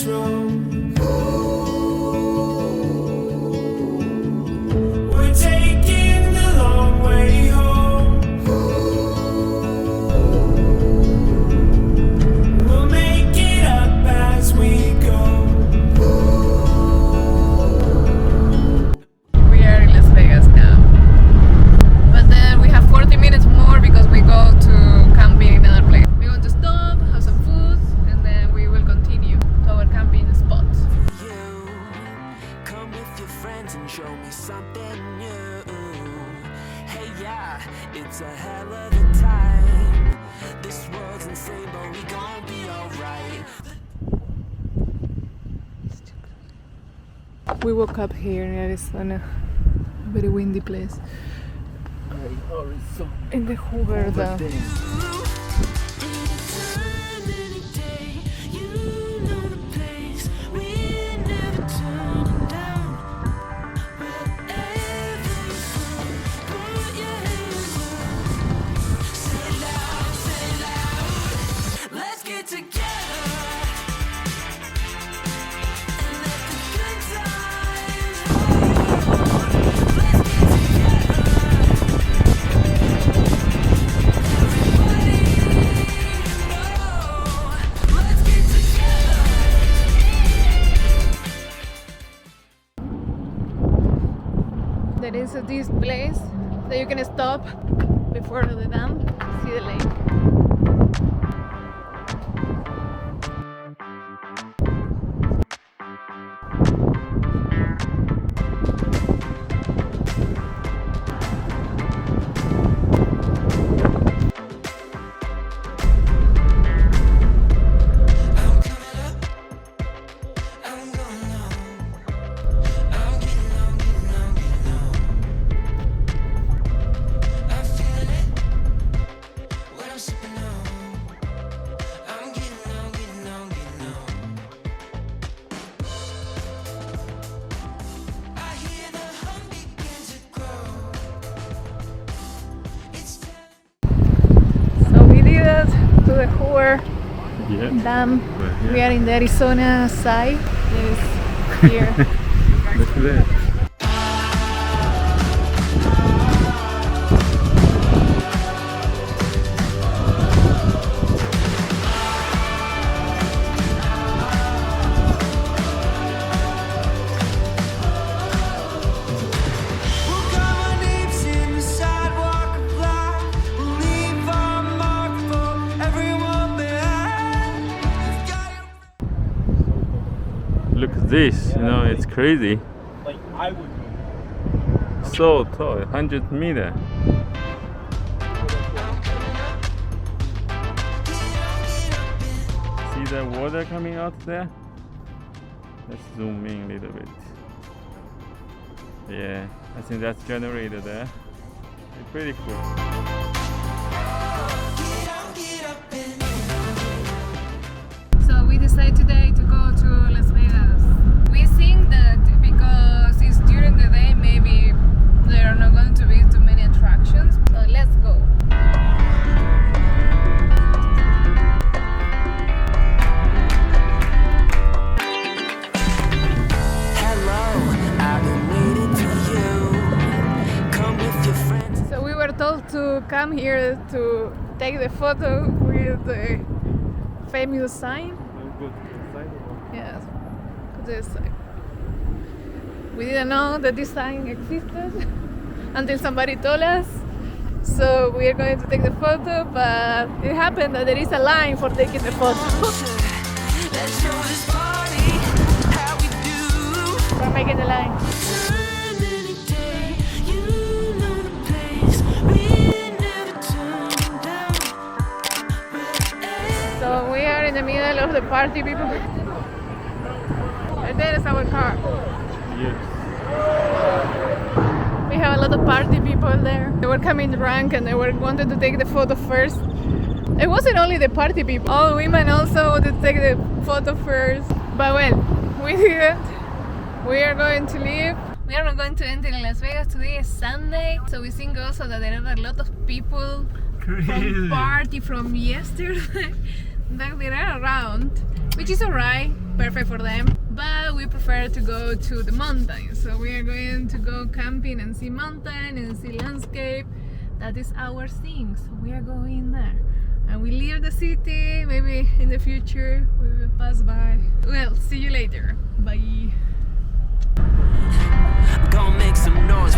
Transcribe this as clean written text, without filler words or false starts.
control. We're taking the long way home. We'll make it up as we go. We are in Las Vegas now. But then we have 40 minutes more because we go to camping in another place. We want to stop, have some food, and then we will continue to our camping spot. You come with your friends and show me something new. Hey, yeah, it's a hell of a time. This world's insane, but we gon' be alright. We woke up here in Arizona, very windy place, in the Hoover Dam. Let's get together and let the good times roll. Let's get together, everybody know. Let's get together. There is this place that you can stop before the dam, see the lake. So we did it to the Hoover Dam. We are in the Arizona side. That is here. Look at that. We'll cut our names in the sidewalk of life. We'll leave our mark for everyone behind. You've got your Look at this, you know, it's crazy. Like I would. So tall, 100 meter. See the water coming out there? Let's zoom in a little bit. Yeah, I think that's generated there. It's pretty cool. So we decided today to go to Las Vegas. We think that because it's during the day, maybe there are not going to be too many attractions. So let's go. hello. I've been waiting for you. Come with your friends. So we were told to come here to take the photo with the famous sign. Yes, this sign. We didn't know that this sign existed until somebody told us. So we are going to take the photo, but it happened that there is a line for taking the photo. Let's show this party how we do. We're making the line. Time and a day, you know the place. We never turn down. So we are in the middle of the party, people. And there is our car. Yes. We have a lot of party people there. They were coming drunk and they were wanted to take the photo first. It wasn't only the party people. All women also wanted to take the photo first. But well, we didn't. We are going to leave. We are not going to enter in Las Vegas. Today is Sunday. So we think also that there are a lot of people from party from yesterday. that they're around, which is alright, perfect for them. But we prefer to go to the mountains, so we are going to go camping and see mountain and see landscape. That is our thing, so we are going there. And we leave the city, maybe in the future we will pass by. Well, see you later. Bye. Gonna make some noise